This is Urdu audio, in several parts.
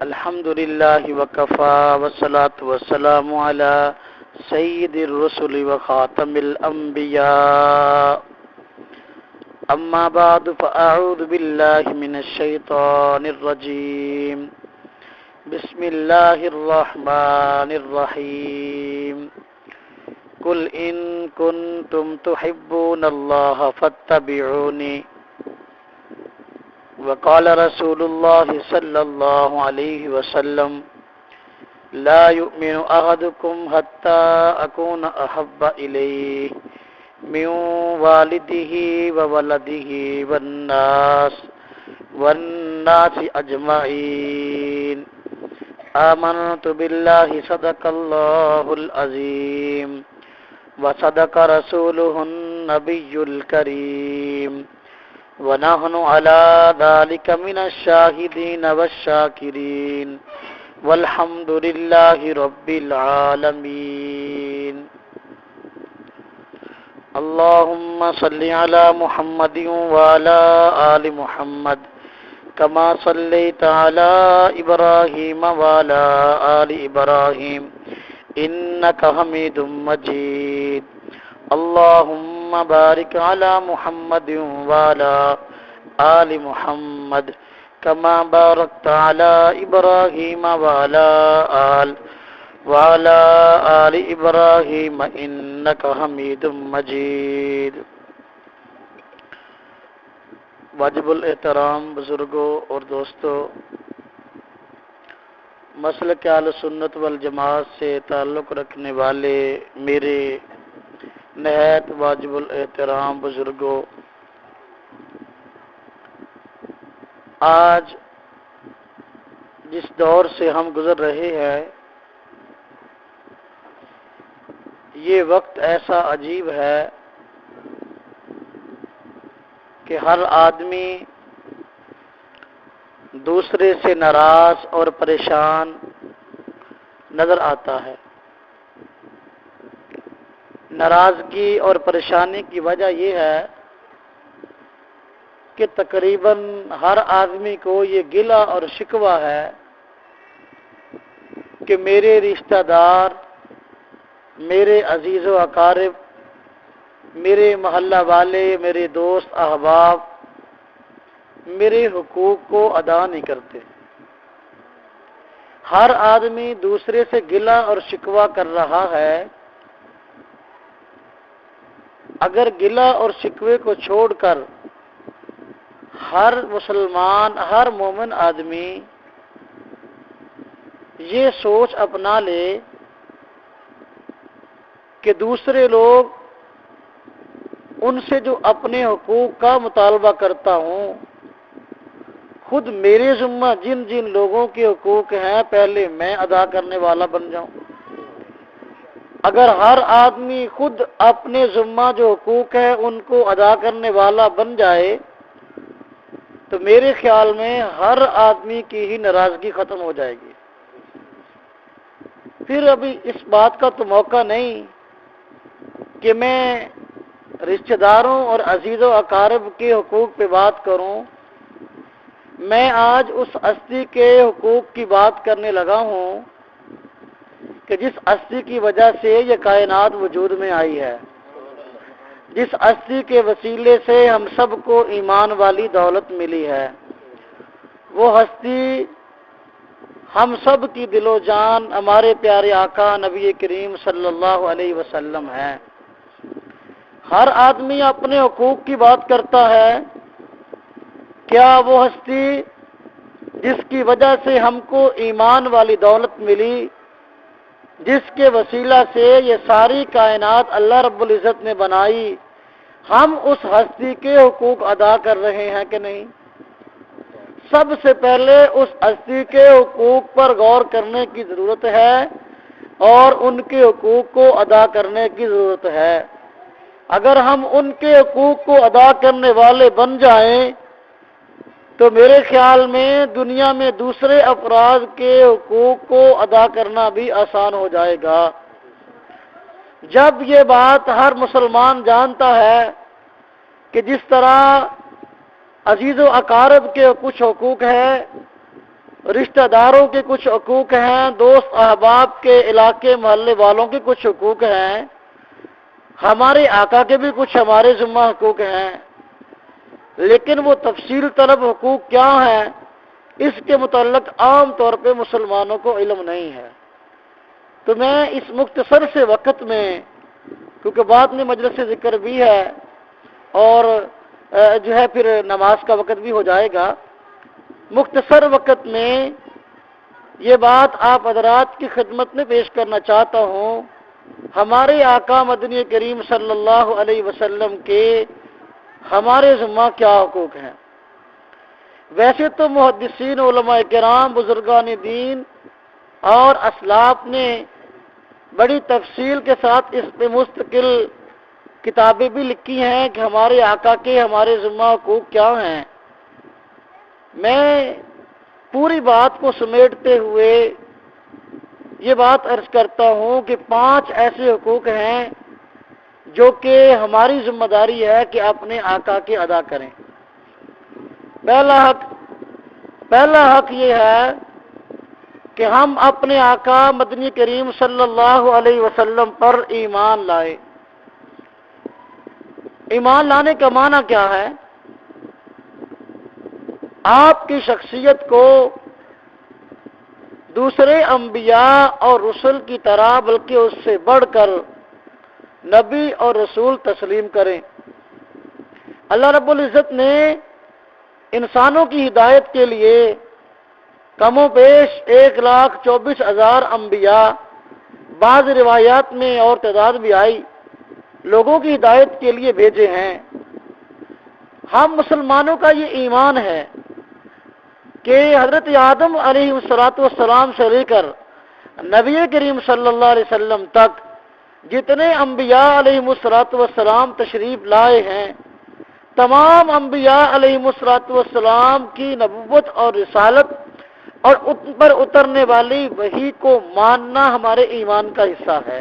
الحمدللہ وکفا والصلاة والسلام علی سید الرسل وخاتم الانبیاء اما بعد فاعوذ باللہ من الشیطان الرجیم بسم اللہ الرحمن الرحیم قل ان کنتم تحبون اللہ فاتبعونی وقال رسول اللہ صلی اللہ علیہ وسلم لا يؤمن احدكم حتى اكون احب الیہ من والده وولده والناس اجمعین آمنت باللہ صدق اللہ العظیم وصدق رسوله النبی الکریم ونحن على ذلك من الشاهدين والشاكرين والحمد لله رب العالمين اللهم صل على محمد وعلى آل محمد كما صليت على إبراهيم وعلى آل إبراهيم إنك حميد مجيد اللهم بارك على محمد وعلى آل محمد كما باركت على إبراهيم وعلى آل إبراهيم إنك حميد مجيد۔ واجب الاحترام بزرگوں اور دوستوں، مسلک اہل سنت والجماعت سے تعلق رکھنے والے میرے نہایت واجب الاحترام بزرگوں، آج جس دور سے ہم گزر رہے ہیں یہ وقت ایسا عجیب ہے کہ ہر آدمی دوسرے سے ناراض اور پریشان نظر آتا ہے۔ ناراضگی اور پریشانی کی وجہ یہ ہے کہ تقریباً ہر آدمی کو یہ گلہ اور شکوہ ہے کہ میرے رشتہ دار، میرے عزیز و اقارب، میرے محلہ والے، میرے دوست احباب میرے حقوق کو ادا نہیں کرتے۔ ہر آدمی دوسرے سے گلہ اور شکوہ کر رہا ہے۔ اگر گلہ اور شکوے کو چھوڑ کر ہر مسلمان، ہر مومن آدمی یہ سوچ اپنا لے کہ دوسرے لوگ ان سے جو اپنے حقوق کا مطالبہ کرتا ہوں، خود میرے ذمہ جن جن لوگوں کے حقوق ہیں پہلے میں ادا کرنے والا بن جاؤں۔ اگر ہر آدمی خود اپنے ذمہ جو حقوق ہے ان کو ادا کرنے والا بن جائے تو میرے خیال میں ہر آدمی کی ہی ناراضگی ختم ہو جائے گی۔ پھر ابھی اس بات کا تو موقع نہیں کہ میں رشتہ داروں اور عزیز و اقارب کے حقوق پہ بات کروں۔ میں آج اس ہستی کے حقوق کی بات کرنے لگا ہوں کہ جس ہستی کی وجہ سے یہ کائنات وجود میں آئی ہے، جس ہستی کے وسیلے سے ہم سب کو ایمان والی دولت ملی ہے، وہ ہستی ہم سب کی دل و جان ہمارے پیارے آقا نبی کریم صلی اللہ علیہ وسلم ہے۔ ہر آدمی اپنے حقوق کی بات کرتا ہے، کیا وہ ہستی جس کی وجہ سے ہم کو ایمان والی دولت ملی، جس کے وسیلہ سے یہ ساری کائنات اللہ رب العزت نے بنائی، ہم اس ہستی کے حقوق ادا کر رہے ہیں کہ نہیں؟ سب سے پہلے اس ہستی کے حقوق پر غور کرنے کی ضرورت ہے اور ان کے حقوق کو ادا کرنے کی ضرورت ہے۔ اگر ہم ان کے حقوق کو ادا کرنے والے بن جائیں تو میرے خیال میں دنیا میں دوسرے افراد کے حقوق کو ادا کرنا بھی آسان ہو جائے گا۔ جب یہ بات ہر مسلمان جانتا ہے کہ جس طرح عزیز و اقارب کے کچھ حقوق ہیں، رشتہ داروں کے کچھ حقوق ہیں، دوست احباب کے علاقے محلے والوں کے کچھ حقوق ہیں، ہمارے آقا کے بھی کچھ ہمارے ذمہ حقوق ہیں، لیکن وہ تفصیل طلب حقوق کیا ہیں اس کے متعلق عام طور پہ مسلمانوں کو علم نہیں ہے۔ تو میں اس مختصر سے وقت میں، کیونکہ بعد میں مجلس سے ذکر بھی ہے اور جو ہے پھر نماز کا وقت بھی ہو جائے گا، مختصر وقت میں یہ بات آپ حضرات کی خدمت میں پیش کرنا چاہتا ہوں۔ ہمارے آقا مدنی کریم صلی اللہ علیہ وسلم کے ہمارے ذمہ کیا حقوق ہیں۔ ویسے تو محدثین، علماء کرام، بزرگان دین اور اسلاف نے بڑی تفصیل کے ساتھ اس پہ مستقل کتابیں بھی لکھی ہیں کہ ہمارے آقا کے ہمارے ذمہ حقوق کیا ہیں۔ میں پوری بات کو سمیٹتے ہوئے یہ بات عرض کرتا ہوں کہ 5 ایسے حقوق ہیں جو کہ ہماری ذمہ داری ہے کہ اپنے آقا کے ادا کریں۔ پہلا حق یہ ہے کہ ہم اپنے آقا مدنی کریم صلی اللہ علیہ وسلم پر ایمان لائے۔ ایمان لانے کا معنی کیا ہے؟ آپ کی شخصیت کو دوسرے انبیاء اور رسل کی طرح بلکہ اس سے بڑھ کر نبی اور رسول تسلیم کریں۔ اللہ رب العزت نے انسانوں کی ہدایت کے لیے کم و بیش 1,24,000 انبیاء، بعض روایات میں اور تعداد بھی آئی، لوگوں کی ہدایت کے لیے بھیجے ہیں۔ ہم مسلمانوں کا یہ ایمان ہے کہ حضرت آدم علیہ السلام سے لے کر نبی کریم صلی اللہ علیہ وسلم تک جتنے انبیاء علیہ السلام تشریف لائے ہیں، تمام انبیاء علیہ السلام کی نبوت اور رسالت اور ان پر اترنے والی وحی کو ماننا ہمارے ایمان کا حصہ ہے۔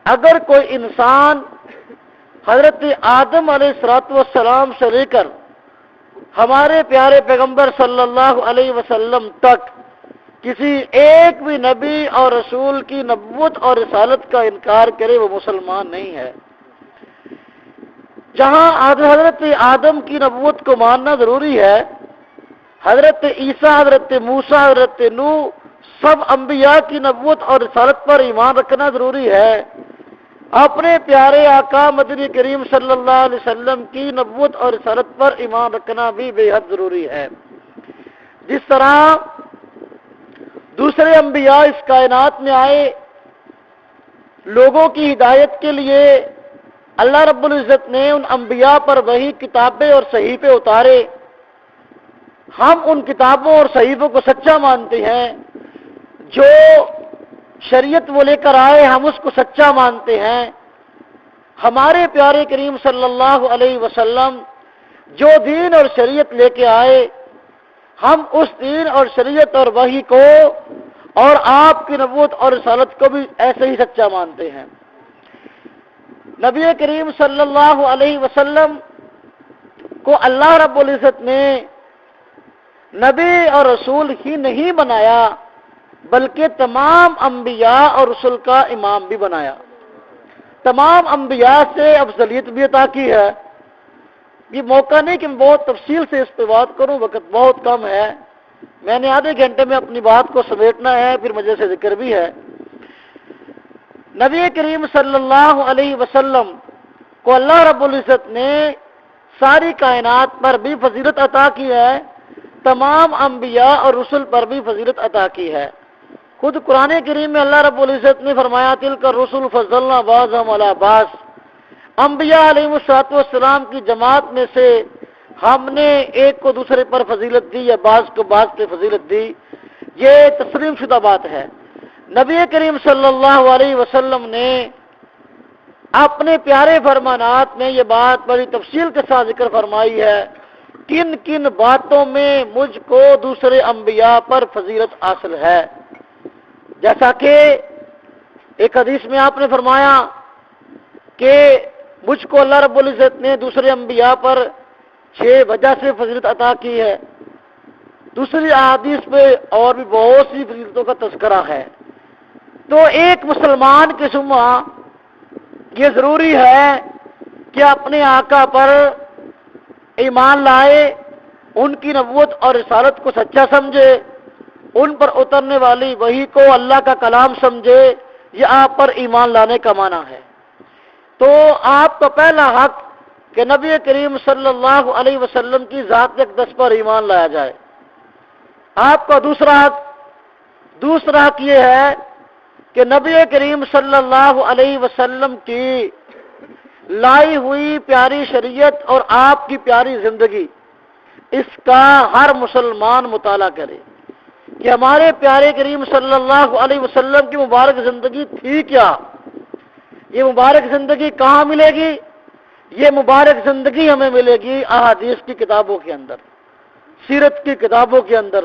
اگر کوئی انسان حضرت آدم علیہ السلام سے لے کر ہمارے پیارے پیغمبر صلی اللہ علیہ وسلم تک کسی ایک بھی نبی اور رسول کی نبوت اور رسالت کا انکار کرے، وہ مسلمان نہیں ہے۔ جہاں حضرت آدم کی نبوت کو ماننا ضروری ہے، حضرت عیسیٰ، حضرت موسیٰ، حضرت نوح، سب انبیاء کی نبوت اور رسالت پر ایمان رکھنا ضروری ہے۔ اپنے پیارے آقا مدنی کریم صلی اللہ علیہ وسلم کی نبوت اور رسالت پر ایمان رکھنا بھی بے حد ضروری ہے۔ جس طرح دوسرے انبیاء اس کائنات میں آئے لوگوں کی ہدایت کے لیے، اللہ رب العزت نے ان انبیاء پر وہی کتابیں اور صحیفے اتارے۔ ہم ان کتابوں اور صحیفوں کو سچا مانتے ہیں، جو شریعت وہ لے کر آئے ہم اس کو سچا مانتے ہیں۔ ہمارے پیارے کریم صلی اللہ علیہ وسلم جو دین اور شریعت لے کے آئے، ہم اس دین اور شریعت اور وحی کو اور آپ کی نبوت اور رسالت کو بھی ایسے ہی سچا مانتے ہیں۔ نبی کریم صلی اللہ علیہ وسلم کو اللہ رب العزت نے نبی اور رسول ہی نہیں بنایا، بلکہ تمام انبیاء اور رسل کا امام بھی بنایا۔ تمام انبیاء سے افضلیت بھی عطا کی ہے۔ یہ موقع نہیں کہ میں بہت تفصیل سے اس پہ بات کروں، وقت بہت کم ہے، میں نے آدھے گھنٹے میں اپنی بات کو سمیٹنا ہے، پھر مجلس سے ذکر بھی ہے۔ نبی کریم صلی اللہ علیہ وسلم کو اللہ رب العزت نے ساری کائنات پر بھی فضیلت عطا کی ہے، تمام انبیاء اور رسل پر بھی فضیلت عطا کی ہے۔ خود قرآن کریم میں اللہ رب العزت نے فرمایا تلک الرسل فضلنا بعضهم علی بعض، انبیاء علیہ السلام کی جماعت میں سے ہم نے ایک کو دوسرے پر فضیلت دی یا بعض کو بعض پہ فضیلت دی، یہ تسلیم شدہ بات ہے۔ نبی کریم صلی اللہ علیہ وسلم نے اپنے پیارے فرمانات میں یہ بات بڑی تفصیل کے ساتھ ذکر فرمائی ہے، کن کن باتوں میں مجھ کو دوسرے انبیاء پر فضیلت حاصل ہے۔ جیسا کہ ایک حدیث میں آپ نے فرمایا کہ مجھ کو اللہ رب العزت نے دوسرے انبیاء پر 6 وجہ سے فضیلت عطا کی ہے. دوسری احادیث پہ اور بھی بہت سی فضیلتوں کا تذکرہ ہے. تو ایک مسلمان کے ذمہ یہ ضروری ہے کہ اپنے آقا پر ایمان لائے، ان کی نبوت اور رسالت کو سچا سمجھے، ان پر اترنے والی وحی کو اللہ کا کلام سمجھے. یہ آپ پر ایمان لانے کا معنی ہے. تو آپ کا پہلا حق کہ نبی کریم صلی اللہ علیہ وسلم کی ذات اقدس پر ایمان لایا جائے. آپ کا دوسرا حق یہ ہے کہ نبی کریم صلی اللہ علیہ وسلم کی لائی ہوئی پیاری شریعت اور آپ کی پیاری زندگی، اس کا ہر مسلمان مطالعہ کرے کہ ہمارے پیارے کریم صلی اللہ علیہ وسلم کی مبارک زندگی تھی کیا. یہ مبارک زندگی کہاں ملے گی؟ یہ مبارک زندگی ہمیں ملے گی احادیث کی کتابوں کے اندر، سیرت کی کتابوں کے اندر.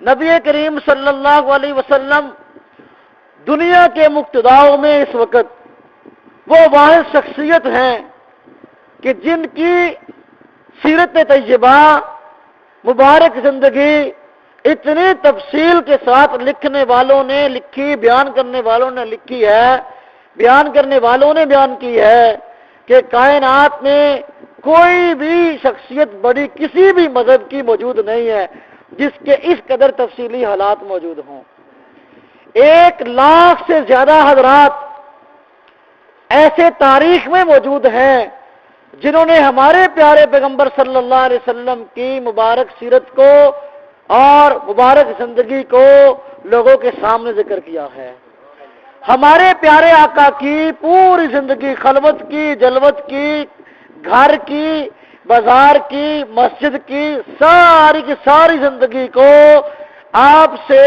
نبی کریم صلی اللہ علیہ وسلم دنیا کے مقتداؤں میں اس وقت وہ واحد شخصیت ہیں کہ جن کی سیرت طیبہ، مبارک زندگی اتنی تفصیل کے ساتھ لکھنے والوں نے لکھی، بیان کرنے والوں نے لکھی ہے، بیان کرنے والوں نے بیان کی ہے کہ کائنات میں کوئی بھی شخصیت بڑی کسی بھی مذہب کی موجود نہیں ہے جس کے اس قدر تفصیلی حالات موجود ہوں. 1,00,000 سے زیادہ حضرات ایسے تاریخ میں موجود ہیں جنہوں نے ہمارے پیارے پیغمبر صلی اللہ علیہ وسلم کی مبارک سیرت کو اور مبارک زندگی کو لوگوں کے سامنے ذکر کیا ہے. ہمارے پیارے آقا کی پوری زندگی خلوت کی، جلوت کی، گھر کی، بازار کی، مسجد کی ساری زندگی کو آپ سے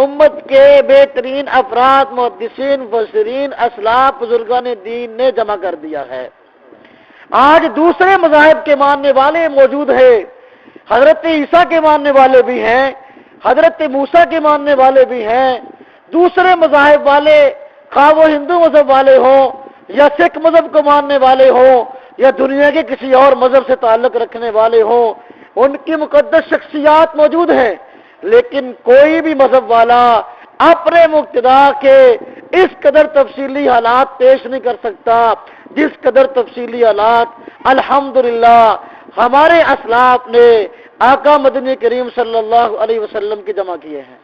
امت کے بہترین افراد، محدثین، مفسرین، اسلاف، بزرگان دین نے جمع کر دیا ہے. آج دوسرے مذاہب کے ماننے والے موجود ہیں، حضرت عیسیٰ کے ماننے والے بھی ہیں، حضرت موسیٰ کے ماننے والے بھی ہیں. دوسرے مذاہب والے، خواہ وہ ہندو مذہب والے ہوں یا سکھ مذہب کو ماننے والے ہوں یا دنیا کے کسی اور مذہب سے تعلق رکھنے والے ہوں، ان کی مقدس شخصیات موجود ہیں. لیکن کوئی بھی مذہب والا اپنے مقتدا کے اس قدر تفصیلی حالات پیش نہیں کر سکتا جس قدر تفصیلی حالات الحمدللہ ہمارے اسلاف نے آقا مدنی کریم صلی اللہ علیہ وسلم کی جمع کیے ہیں.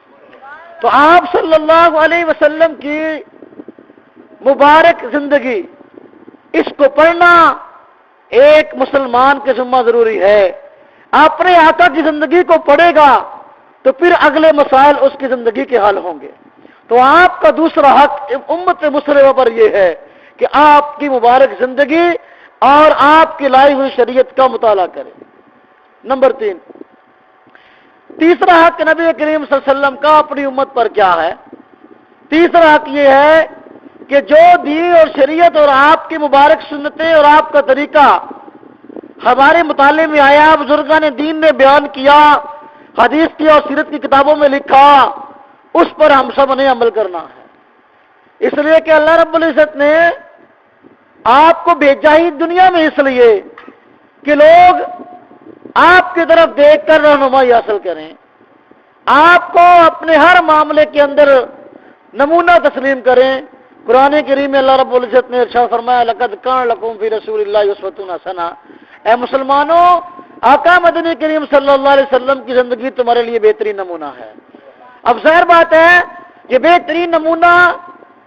تو آپ صلی اللہ علیہ وسلم کی مبارک زندگی، اس کو پڑھنا ایک مسلمان کے ذمہ ضروری ہے. اپنے آقا کی زندگی کو پڑھے گا تو پھر اگلے مسائل اس کی زندگی کے حل ہوں گے. تو آپ کا دوسرا حق امت مسلمہ پر یہ ہے کہ آپ کی مبارک زندگی اور آپ کی لائی ہوئی شریعت کا مطالعہ کریں. نمبر 3، تیسرا حق نبی کریم صلی اللہ علیہ وسلم کا اپنی امت پر کیا ہے؟ تیسرا حق یہ ہے کہ جو دین اور شریعت اور آپ کی مبارک سنتیں اور آپ کا طریقہ ہمارے مطالعے میں آیا، بزرگان دین نے بیان کیا، حدیث کی اور سیرت کی کتابوں میں لکھا، اس پر ہم سب نے عمل کرنا ہے. اس لیے کہ اللہ رب العزت نے آپ کو بھیجا ہی دنیا میں اس لیے کہ لوگ آپ کی طرف دیکھ کر رہنمائی حاصل کریں، آپ کو اپنے ہر معاملے کے اندر نمونہ تسلیم کریں. قرآن کریم میں اللہ رب العزت نے ارشاد فرمایا لقد کان لکم فی رسول اللہ اسوۃ حسنہ، اے مسلمانوں آقا مدنی کریم صلی اللہ علیہ وسلم کی زندگی تمہارے لیے بہترین نمونہ ہے. اب ظاہر بات ہے یہ بہترین نمونہ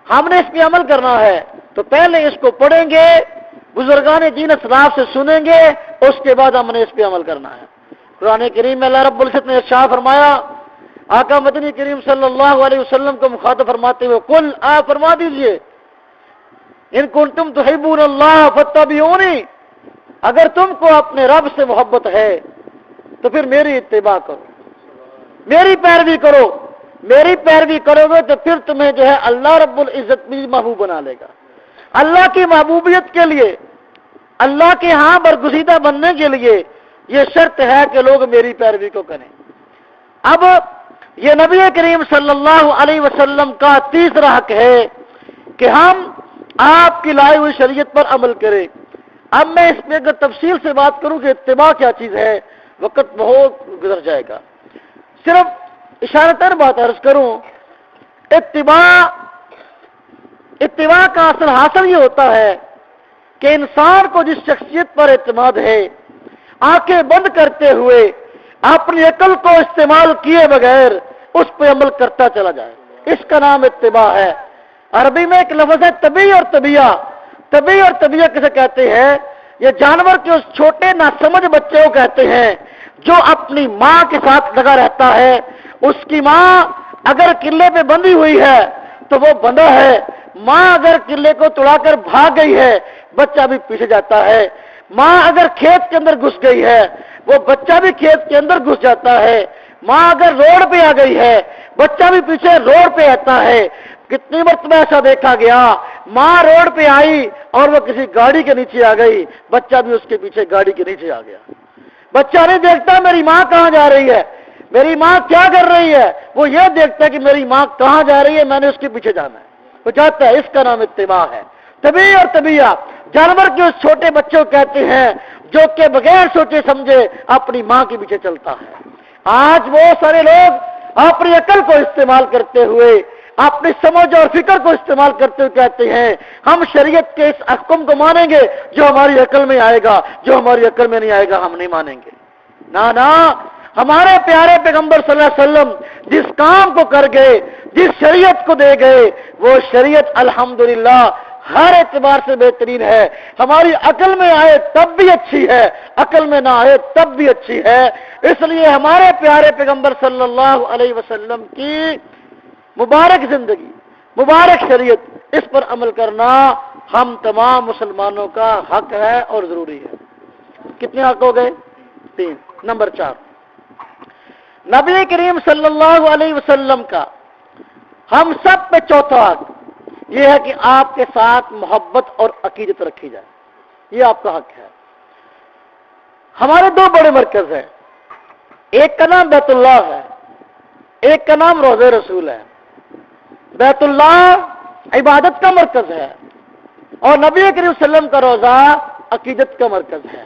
ہم نے اس پہ عمل کرنا ہے تو پہلے اس کو پڑھیں گے، بزرگان دین اسلاف سے سنیں گے، اس کے بعد ہم نے اس پہ عمل کرنا ہے. قرآن کریم میں اللہ رب العزت نے ارشاد فرمایا آقا مدنی کریم صلی اللہ علیہ وسلم کو مخاطب فرماتے ہوئے قل، آپ فرما دیجئے ان کنتم تحبون اللہ فاتبعونی، اگر تم کو اپنے رب سے محبت ہے تو پھر میری اتباع کرو، میری پیروی کرو. میری پیروی کرو گے تو پھر تمہیں جو ہے اللہ رب العزت بھی محبوب بنا لے گا. اللہ کی محبوبیت کے لیے، اللہ کے ہاں برگزیدہ بننے کے لیے یہ شرط ہے کہ لوگ میری پیروی کو کریں. اب یہ نبی کریم صلی اللہ علیہ وسلم کا تیسرا حق ہے کہ ہم آپ کی لائی ہوئی شریعت پر عمل کریں۔ اب میں اس میں اگر تفصیل سے بات کروں کہ اتباع کیا چیز ہے، وقت بہت گزر جائے گا، صرف اشارتاً بات عرض کروں۔ اتباع کا اصل حاصل یہ ہوتا ہے کہ انسان کو جس شخصیت پر اعتماد ہے، آنکھیں بند کرتے ہوئے اپنی عقل کو استعمال کیے بغیر اس پہ عمل کرتا چلا جائے، اس کا نام اتباع ہے۔ عربی میں ایک لفظ ہے طبی اور طبیعہ۔ طبی اور طبیعہ کسے کہتے ہیں؟ یہ جانور کے اس چھوٹے ناسمجھ بچے کو کہتے ہیں جو اپنی ماں کے ساتھ لگا رہتا ہے۔ اس کی ماں اگر قلعے پہ بندھی ہوئی ہے تو وہ بندھا ہے، ماں اگر قلعے کو توڑا کر بھاگ گئی ہے بچہ بھی پیچھے جاتا ہے، ماں اگر کھیت کے اندر گھس گئی ہے وہ بچہ بھی کھیت کے اندر گھس جاتا ہے، ماں اگر روڈ پہ آ گئی ہے بچہ بھی پیچھے روڈ پہ آتا ہے۔ کتنی مرتبہ ایسا دیکھا گیا، ماں روڈ پہ آئی اور وہ کسی گاڑی کے نیچے آ گئی، بچہ بھی اس کے پیچھے گاڑی کے نیچے آ گیا۔ بچہ نہیں دیکھتا میری ماں کہاں جا رہی ہے، میری ماں کیا کر رہی ہے، وہ یہ دیکھتا ہے کہ میری ماں کہاں جا رہی ہے، میں نے اس کے پیچھے جانا ہے، وہ چاہتا ہے۔ اس کا نام اتباع ہے۔ طبی اور طبیعہ جانور کے اس چھوٹے بچے کو کہتے ہیں جو کہ بغیر سوچے سمجھے اپنی ماں کے پیچھے چلتا ہے۔ آج وہ سارے لوگ اپنی عقل کو استعمال کرتے ہوئے، اپنی سمجھ اور فکر کو استعمال کرتے ہوئے کہتے ہیں ہم شریعت کے اس حکم کو مانیں گے، جو ہماری عقل میں آئے گا، جو ہماری عقل میں نہیں آئے گا ہم نہیں مانیں گے۔ نہ، ہمارے پیارے پیغمبر صلی اللہ علیہ وسلم جس کام کو کر گئے، جس شریعت کو دے گئے، وہ شریعت الحمدللہ ہر اعتبار سے بہترین ہے۔ ہماری عقل میں آئے تب بھی اچھی ہے، عقل میں نہ آئے تب بھی اچھی ہے۔ اس لیے ہمارے پیارے پیغمبر صلی اللہ علیہ وسلم کی مبارک زندگی، مبارک شریعت، اس پر عمل کرنا ہم تمام مسلمانوں کا حق ہے اور ضروری ہے۔ کتنے حق ہو گئے؟ 3۔ نمبر 4، نبی کریم صلی اللہ علیہ وسلم کا ہم سب پہ چوتھا حق یہ ہے کہ آپ کے ساتھ محبت اور عقیدت رکھی جائے، یہ آپ کا حق ہے۔ ہمارے 2 بڑے مرکز ہیں، ایک کا نام بیت اللہ ہے، ایک کا نام روضہ رسول ہے۔ بیت اللہ عبادت کا مرکز ہے اور نبی کریم صلی اللہ علیہ وسلم کا روضہ عقیدت کا مرکز ہے۔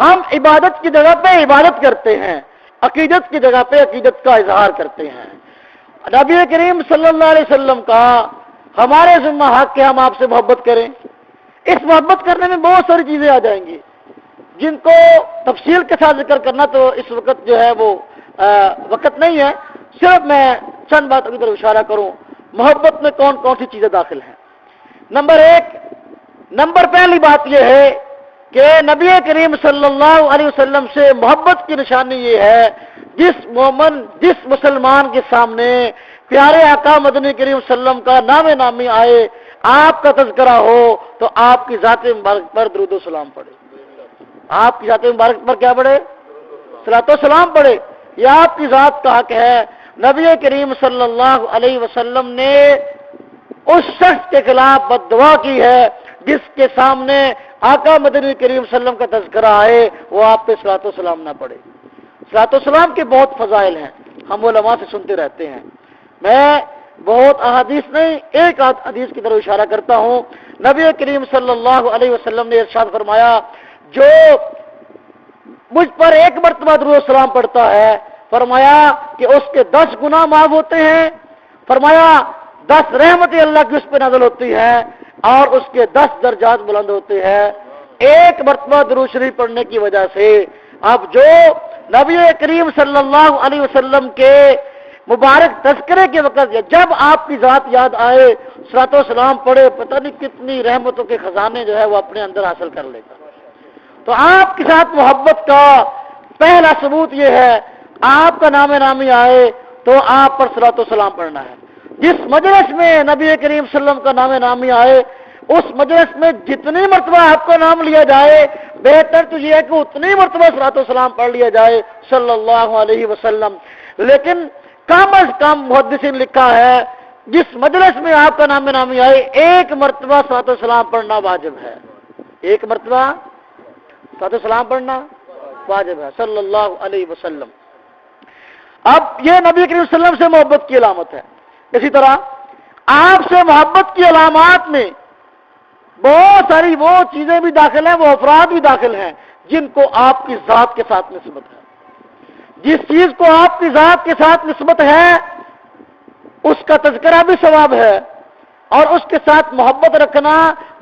ہم عبادت کی جگہ پہ عبادت کرتے ہیں، عقیدت کی جگہ پہ عقیدت کا اظہار کرتے ہیں۔ نبی کریم صلی اللہ علیہ وسلم کا ہمارے ذمہ حق کہ ہم آپ سے محبت کریں۔ اس محبت کرنے میں بہت ساری چیزیں آ جائیں گی جن کو تفصیل کے ساتھ ذکر کرنا تو اس وقت جو ہے وہ وقت نہیں ہے، صرف میں چند باتوں کی طرف اشارہ کروں۔ محبت میں کون کون سی چیزیں داخل ہیں؟ نمبر پہلی بات یہ ہے کہ نبی کریم صلی اللہ علیہ وسلم سے محبت کی نشانی یہ ہے جس مسلمان کے سامنے پیارے آقا مدنی کریم صلی اللہ علیہ وسلم کا نام نامی آئے، آپ کا تذکرہ ہو تو آپ کی ذات مبارک پر درود و سلام پڑھے، آپ کی ذات مبارک پر کیا پڑھے؟ صلاۃ و سلام پڑھے۔ یہ آپ کی ذات کا حق ہے۔ نبی کریم صلی اللہ علیہ وسلم نے اس شخص کے خلاف بد دعا کی ہے جس کے سامنے آقا مدنی کریم صلی اللہ علیہ وسلم کا تذکرہ آئے وہ آپ پہ صلاۃ و سلام نہ پڑھے۔ صلاۃ و سلام کے بہت فضائل ہیں، ہم علماء سے سنتے رہتے ہیں۔ میں بہت احادیث نہیں، ایک حدیث کی طرف اشارہ کرتا ہوں۔ نبی کریم صلی اللہ علیہ وسلم نے ارشاد فرمایا جو مجھ پر 1 مرتبہ درود و سلام پڑھتا ہے، فرمایا کہ اس کے 10 گناہ معاف ہوتے ہیں، فرمایا 10 رحمتیں اللہ کی اس پہ نازل ہوتی ہیں اور اس کے 10 درجات بلند ہوتے ہیں 1 مرتبہ درود شریف پڑھنے کی وجہ سے۔ اب جو نبی کریم صلی اللہ علیہ وسلم کے مبارک تذکرے کے وقت جب آپ کی ذات یاد آئے صلاۃ و سلام پڑھے، پتہ نہیں کتنی رحمتوں کے خزانے جو ہے وہ اپنے اندر حاصل کر لے گا۔ تو آپ کے ساتھ محبت کا پہلا ثبوت یہ ہے آپ کا نام نامی آئے تو آپ پر صلاۃ و سلام پڑھنا ہے۔ جس مجلس میں نبی کریم صلی اللہ علیہ وسلم کا نام نامی آئے اس مجلس میں جتنی مرتبہ آپ کا نام لیا جائے بہتر تو یہ ہے کہ اتنی مرتبہ صلاۃ و سلام پڑھ لیا جائے صلی اللہ علیہ وسلم۔ لیکن کم از کم محدثین لکھا ہے جس مجلس میں آپ کا نام نامی آئے 1 مرتبہ صلاۃ و سلام پڑھنا واجب ہے، 1 مرتبہ صلاۃ و سلام پڑھنا واجب ہے صلی اللہ علیہ وسلم۔ اب یہ نبی کریم صلی اللہ علیہ وسلم سے محبت کی علامت ہے۔ اسی طرح آپ سے محبت کی علامات میں بہت ساری وہ چیزیں بھی داخل ہیں، وہ افراد بھی داخل ہیں جن کو آپ کی ذات کے ساتھ نسبت ہے۔ جس چیز کو آپ کی ذات کے ساتھ نسبت ہے اس کا تذکرہ بھی ثواب ہے، اور اس کے ساتھ محبت رکھنا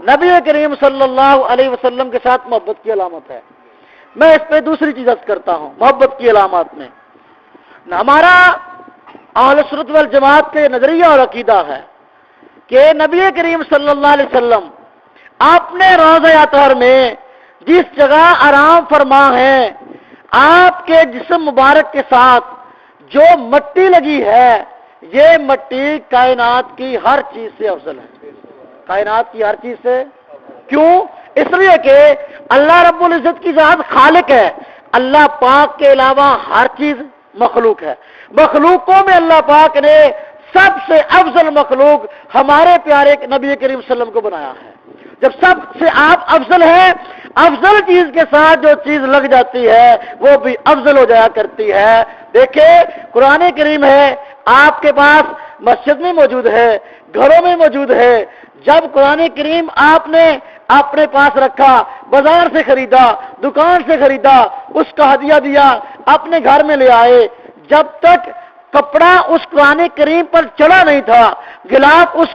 نبی کریم صلی اللہ علیہ وسلم کے ساتھ محبت کی علامت ہے۔ میں اس پہ دوسری چیز عرض کرتا ہوں محبت کی علامات میں۔ ہمارا اہل سنت والجماعت کے نظریہ اور عقیدہ ہے کہ نبی کریم صلی اللہ علیہ وسلم اپنے روضہ اطہر میں جس جگہ آرام فرما ہے، آپ کے جسم مبارک کے ساتھ جو مٹی لگی ہے، یہ مٹی کائنات کی ہر چیز سے افضل ہے۔ کائنات کی ہر چیز سے کیوں؟ اس لیے کہ اللہ رب العزت کی ذات خالق ہے، اللہ پاک کے علاوہ ہر چیز مخلوق ہے۔ مخلوقوں میں اللہ پاک نے سب سے افضل مخلوق ہمارے پیارے نبی کریم صلی اللہ علیہ وسلم کو بنایا ہے۔ جب سب سے آپ افضل ہیں، افضل چیز کے ساتھ جو چیز لگ جاتی ہے وہ بھی افضل ہو جایا کرتی ہے۔ دیکھیں قرآن کریم ہے، آپ کے پاس مسجد میں موجود ہے، گھروں میں موجود ہے۔ جب قرآن کریم آپ نے اپنے پاس رکھا، بازار سے خریدا، دکان سے خریدا، اس کا ہدیہ دیا، اپنے گھر میں لے آئے، جب تک کپڑا اس قرآن کریم پر چڑھا نہیں تھا، غلاف اس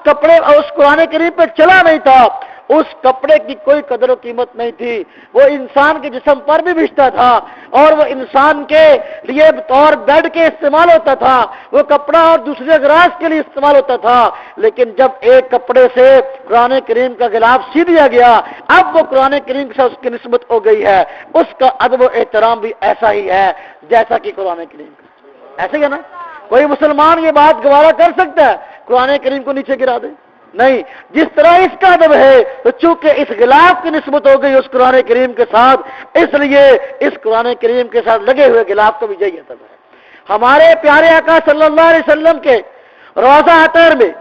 قرآن کریم پر چلا نہیں تھا، اس کپڑے کی کوئی قدر و قیمت نہیں تھی۔ وہ انسان کے جسم پر بھی بچھتا تھا اور وہ انسان کے لیے طور بیڈ کے استعمال ہوتا تھا، وہ کپڑا اور دوسرے اغراض کے لیے استعمال ہوتا تھا۔ لیکن جب ایک کپڑے سے قرآن کریم کا غلاف سی دیا گیا، اب وہ قرآن کریم کے ساتھ اس کی نسبت ہو گئی ہے، اس کا ادب و احترام بھی ایسا ہی ہے جیسا کہ قرآن کریم کا۔ ایسے ہی ہے نا؟ کوئی مسلمان یہ بات گوارا کر سکتا ہے قرآن کریم کو نیچے گرا دے؟ نہیں۔ جس طرح اس کا ادب ہے تو چونکہ اس غلاف کی نسبت ہو گئی اس قرآن کریم کے ساتھ، اس لیے اس قرآن کریم کے ساتھ لگے ہوئے غلاف کا بھی یہی ادب ہے۔ ہمارے پیارے آقا صلی اللہ علیہ وسلم کے روضہ اطہر میں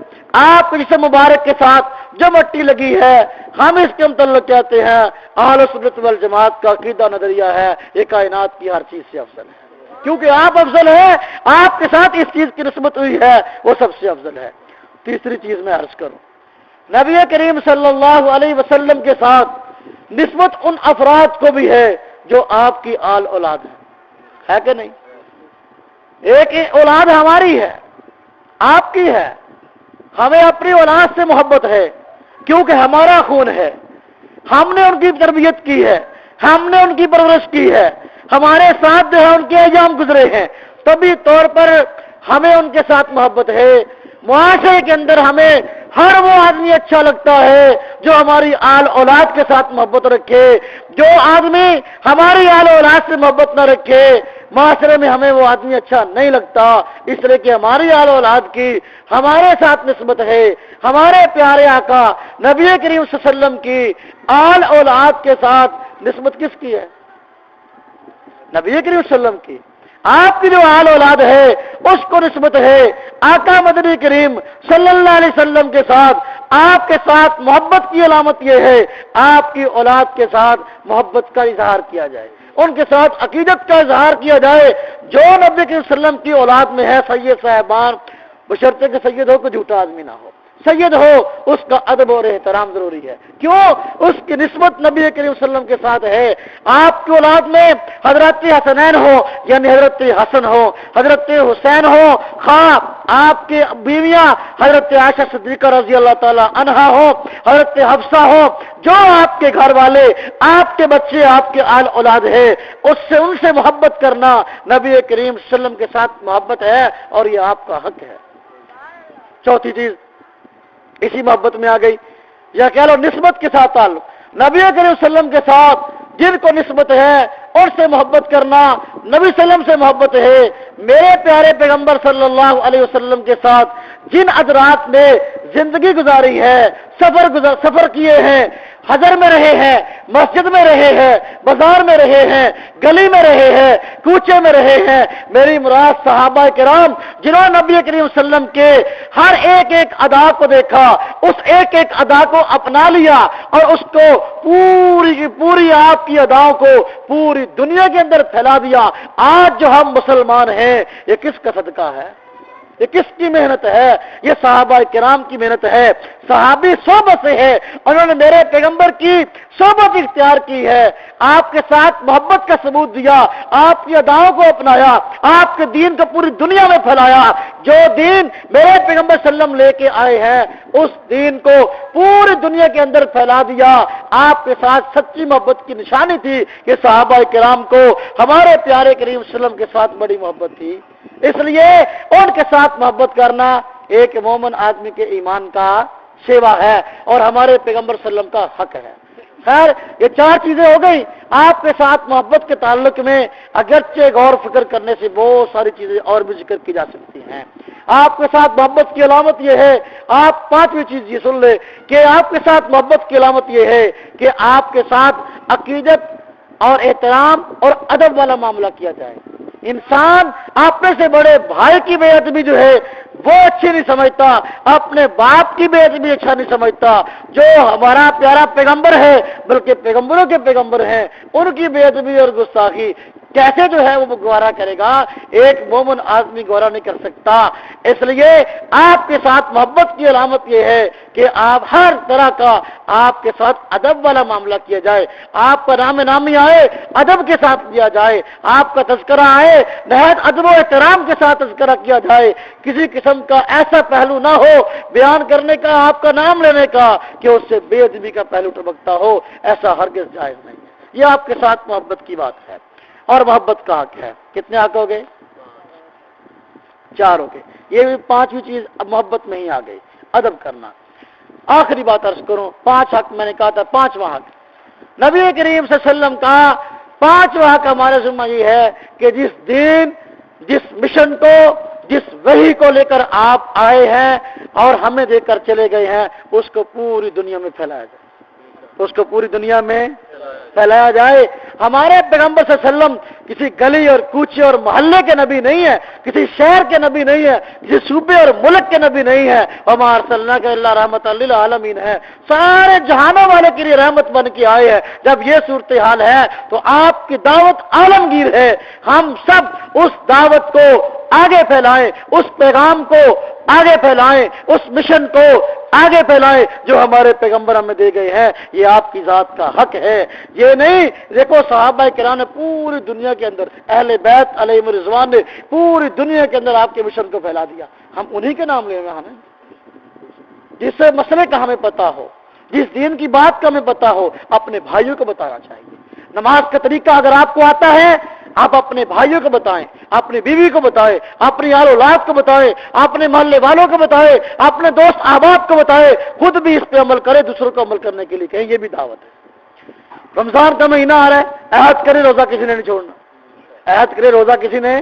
آپ کے جسم مبارک کے ساتھ جو مٹی لگی ہے، ہم اس کے متعلق کہتے ہیں اہل سنت والجماعت کا عقیدہ نظریہ ہے یہ کائنات کی ہر چیز سے افضل ہے، کیونکہ آپ افضل ہیں، آپ کے ساتھ اس چیز کی نسبت ہوئی ہے، وہ سب سے افضل ہے۔ تیسری چیز میں عرض کروں، نبی کریم صلی اللہ علیہ وسلم کے ساتھ نسبت ان افراد کو بھی ہے جو آپ کی آل اولاد ہے کہ نہیں؟ ایک اولاد ہماری ہے، آپ کی ہے، ہمیں اپنی اولاد سے محبت ہے کیونکہ ہمارا خون ہے، ہم نے ان کی تربیت کی ہے، ہم نے ان کی پرورش کی ہے، ہمارے ساتھ جو ہے ان کے ایام گزرے ہیں، طبی طور پر ہمیں ان کے ساتھ محبت ہے۔ معاشرے کے اندر ہمیں ہر وہ آدمی اچھا لگتا ہے جو ہماری آل اولاد کے ساتھ محبت رکھے۔ جو آدمی ہماری آل اولاد سے محبت نہ رکھے، معاشرے میں ہمیں وہ آدمی اچھا نہیں لگتا، اس لیے کہ ہماری آل اولاد کی ہمارے ساتھ نسبت ہے۔ ہمارے پیارے آقا نبی کریم صلی اللہ علیہ وسلم کی آل اولاد کے ساتھ نسبت کس کی ہے؟ نبی کریم صلی اللہ علیہ وسلم کی۔ آپ کی جو آل اولاد ہے اس کو نسبت ہے آقا مدنی کریم صلی اللہ علیہ وسلم کے ساتھ۔ آپ کے ساتھ محبت کی علامت یہ ہے آپ کی اولاد کے ساتھ محبت کا اظہار کیا جائے، ان کے ساتھ عقیدت کا اظہار کیا جائے۔ جو نبی کریم صلی اللہ علیہ وسلم کی اولاد میں ہے سید صاحبان، بشرطے کہ سید ہو کوئی جھوٹا آدمی نہ ہو، سید ہو، اس کا ادب اور احترام ضروری ہے۔ کیوں؟ اس کی نسبت نبی کریم صلی اللہ علیہ وسلم کے ساتھ ہے۔ آپ کی اولاد میں حضرت حسنین ہو یعنی حضرت حسن ہو، حضرت حسین ہو، خواہ آپ کی بیویاں حضرت عائشہ صدیقہ رضی اللہ تعالی عنہا ہو، حضرت حفصہ ہو، جو آپ کے گھر والے، آپ کے بچے، آپ کے آل اولاد ہے، ان سے محبت کرنا نبی کریم صلی اللہ علیہ وسلم کے ساتھ محبت ہے اور یہ آپ کا حق ہے۔ چوتھی چیز اسی محبت میں آ گئی، یا کہہ لو نسبت کے ساتھ تعلق، نبی کریم صلی اللہ علیہ وسلم کے ساتھ جن کو نسبت ہے ان سے محبت کرنا نبی صلی اللہ علیہ وسلم سے محبت ہے۔ میرے پیارے پیغمبر صلی اللہ علیہ وسلم کے ساتھ جن حضرات نے زندگی گزاری ہے، سفر کیے ہیں، حضر میں رہے ہیں، مسجد میں رہے ہیں، بازار میں رہے ہیں، گلی میں رہے ہیں، کوچے میں رہے ہیں، میری مراد صحابہ کرام جنہوں نے نبی کریم صلی اللہ علیہ وسلم کے ہر ایک ادا کو دیکھا، اس ایک ادا کو اپنا لیا اور اس کو پوری کی پوری آپ کی اداؤں کو پوری دنیا کے اندر پھیلا دیا۔ آج جو ہم مسلمان ہیں یہ کس کا صدقہ ہے؟ یہ کس کی محنت ہے؟ یہ صحابہ کرام کی محنت ہے، صحابی صحبت سے ہے، انہوں نے میرے پیغمبر کی صحبت اختیار کی ہے، آپ کے ساتھ محبت کا ثبوت دیا، آپ کی اداؤں کو اپنایا، آپ کے دین کو پوری دنیا میں پھیلایا۔ جو دین میرے پیغمبر صلی اللہ علیہ وسلم لے کے آئے ہیں اس دین کو پوری دنیا کے اندر پھیلا دیا۔ آپ کے ساتھ سچی محبت کی نشانی تھی کہ صحابہ کرام کو ہمارے پیارے کریم صلی اللہ علیہ وسلم کے ساتھ بڑی محبت تھی، اس لیے ان کے ساتھ محبت کرنا ایک مومن آدمی کے ایمان کا سیوا ہے اور ہمارے پیغمبر صلی اللہ علیہ وسلم کا حق ہے۔ خیر، یہ چار چیزیں ہو گئی آپ کے ساتھ محبت کے تعلق میں، اگرچہ غور فکر کرنے سے بہت ساری چیزیں اور بھی ذکر کی جا سکتی ہیں۔ آپ کے ساتھ محبت کی علامت یہ ہے، آپ پانچویں چیز یہ سن لیں کہ آپ کے ساتھ محبت کی علامت یہ ہے کہ آپ کے ساتھ عقیدت اور احترام اور ادب والا معاملہ کیا جائے۔ انسان اپنے سے بڑے بھائی کی بے ادبی جو ہے وہ اچھی نہیں سمجھتا، اپنے باپ کی بے ادبی اچھا نہیں سمجھتا۔ جو ہمارا پیارا پیغمبر ہے بلکہ پیغمبروں کے پیغمبر ہیں، ان کی بے ادبی اور گستاخی کیسے جو ہے وہ گوارا کرے گا؟ ایک مومن آدمی گوارا نہیں کر سکتا۔ اس لیے آپ کے ساتھ محبت کی علامت یہ ہے کہ آپ ہر طرح کا آپ کے ساتھ ادب والا معاملہ کیا جائے، آپ کا نام نامی آئے ادب کے ساتھ کیا جائے، آپ کا تذکرہ آئے نہایت ادب و احترام کے ساتھ تذکرہ کیا جائے، کسی قسم کا ایسا پہلو نہ ہو بیان کرنے کا، آپ کا نام لینے کا، کہ اس سے بے ادبی کا پہلو ٹپکتا ہو، ایسا ہرگز جائز نہیں ہے۔ یہ آپ کے ساتھ محبت کی بات ہے۔ اور محبت کا حق ہے، کتنے حق ہو گئے؟ چار ہو گئے۔ یہ بھی پانچویں چیز اب محبت میں ہی آ گئی، ادب کرنا۔ آخری بات عرض کروں، پانچ حق میں نے کہا تھا، پانچواں حق نبی کریم صلی اللہ علیہ وسلم کا پانچواں حق ہمارے ذمہ یہ ہے کہ جس دین، جس مشن کو، جس وحی کو لے کر آپ آئے ہیں اور ہمیں دے کر چلے گئے ہیں اس کو پوری دنیا میں پھیلایا جائے، اس کو پوری دنیا میں پھیلایا جائے۔ ہمارے پیغمبر صلی اللہ علیہ وسلم کسی گلی اور کوچے اور محلے کے نبی نہیں ہے، کسی شہر کے نبی نہیں ہے، کسی صوبے اور ملک کے نبی نہیں ہے، وما ارسلناک الا رحمۃ للعالمین ہے، سارے جہانوں والے کے لیے رحمت بن کے آئے ہیں۔ جب یہ صورتحال ہے تو آپ کی دعوت عالمگیر ہے، ہم سب اس دعوت کو آگے پھیلائیں، اس پیغام کو آگے پھیلائیں، اس مشن کو آگے پھیلائیں جو ہمارے پیغمبر ہمیں دے گئے ہیں۔ یہ آپ کی ذات کا حق ہے، یہ نہیں۔ دیکھو صحابہ کرام نے پوری دنیا کے اندر، اہل بیت علیہم رضوان نے پوری دنیا کے اندر آپ کے مشن کو پھیلا دیا۔ ہم انہی کے نام لیں گے، ہمیں جس سے مسئلے کا ہمیں پتا ہو، جس دین کی بات کا ہمیں پتا ہو، اپنے بھائیوں کو بتانا چاہیے۔ نماز کا طریقہ اگر آپ کو آتا ہے آپ اپنے بھائیوں کو بتائیں، اپنی بیوی کو بتائیں، اپنی آل اولاد کو بتائیں، اپنے محلے والوں کو بتائیں، اپنے دوست احباب کو بتائیں، خود بھی اس پہ عمل کریں، دوسروں کو عمل کرنے کے لیے کہیں۔ یہ بھی دعوت ہے۔ رمضان کا مہینہ آ رہا ہے، عہد کرے روزہ کسی نے نہیں چھوڑنا، عہد کرے روزہ کسی نے،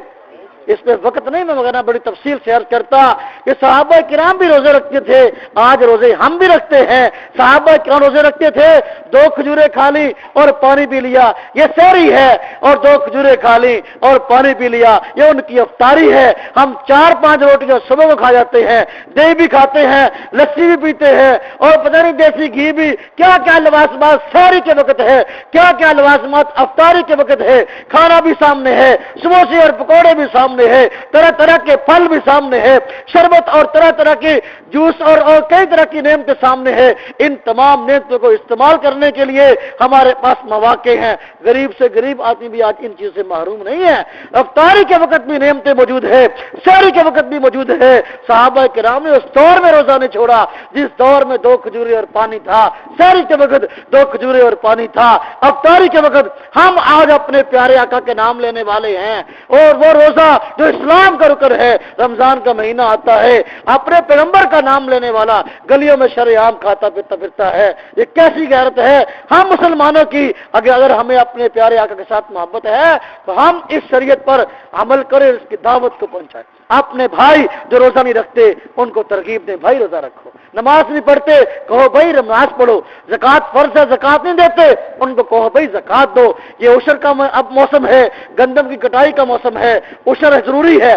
اس پہ وقت نہیں میں وغیرہ بڑی تفصیل سے عرض کرتا کہ صحابہ کرام بھی روزے رکھتے تھے، آج روزے ہم بھی رکھتے ہیں۔ صحابہ کرام روزے رکھتے تھے، 2 کھجوریں کھا لی اور پانی پی لیا، یہ سحری ہے، اور 2 کھجوریں کھا لی اور پانی پی لیا، یہ ان کی افطاری ہے۔ ہم 4-5 روٹیاں صبح کو کھا جاتے ہیں، دہی بھی کھاتے ہیں، لسی بھی پیتے ہیں، اور پتہ نہیں دیسی گھی بھی، کیا کیا لوازمات سحری کے وقت ہے، کیا کیا لوازمات افطاری کے وقت ہے۔ کھانا بھی سامنے ہے، سموسے اور پکوڑے بھی سامنے ہے، طرح طرح کے پھل بھی سامنے ہے، شربت اور طرح طرح کے جوس اور کئی طرح کی نعمتیں سامنے ہے۔ ان تمام نعمتوں کو استعمال کرنے کے لیے ہمارے پاس مواقع ہیں۔ غریب سے غریب آدمی بھی آج ان چیزوں سے محروم نہیں ہے۔ افطاری کے وقت بھی نعمتیں موجود ہے، سحری کے وقت بھی موجود ہے۔ صحابہ کرام نے اس دور میں روزہ نہیں چھوڑا جس دور میں 2 کھجوریں اور پانی تھا، سحری کے وقت 2 کھجوریں اور پانی تھا، افطاری کے وقت ہم آج اپنے پیارے آقا کے نام لینے والے ہیں، اور وہ روزہ جو اسلام کا رکن ہے، رمضان کا مہینہ آتا ہے، اپنے پیغمبر کا نام لینے والا گلیوں میں شرعام کھاتا پھرتا ہے۔ یہ کیسی غیرت ہے ہم مسلمانوں کی؟ اگر ہمیں اپنے پیارے آقا کے ساتھ محبت ہے تو ہم اس شریعت پر عمل کریں، اس کی دعوت کو پہنچائیں۔ اپنے بھائی جو روزہ نہیں رکھتے ان کو ترغیب دیں، بھائی روزہ رکھو۔ نماز نہیں پڑھتے کہو بھائی نماز پڑھو۔ زکوٰۃ فرض ہے، زکوٰۃ نہیں دیتے ان کو کہو بھائی زکوٰۃ دو۔ یہ عشر کا اب موسم ہے، گندم کی کٹائی کا موسم ہے، عشر ضروری ہے،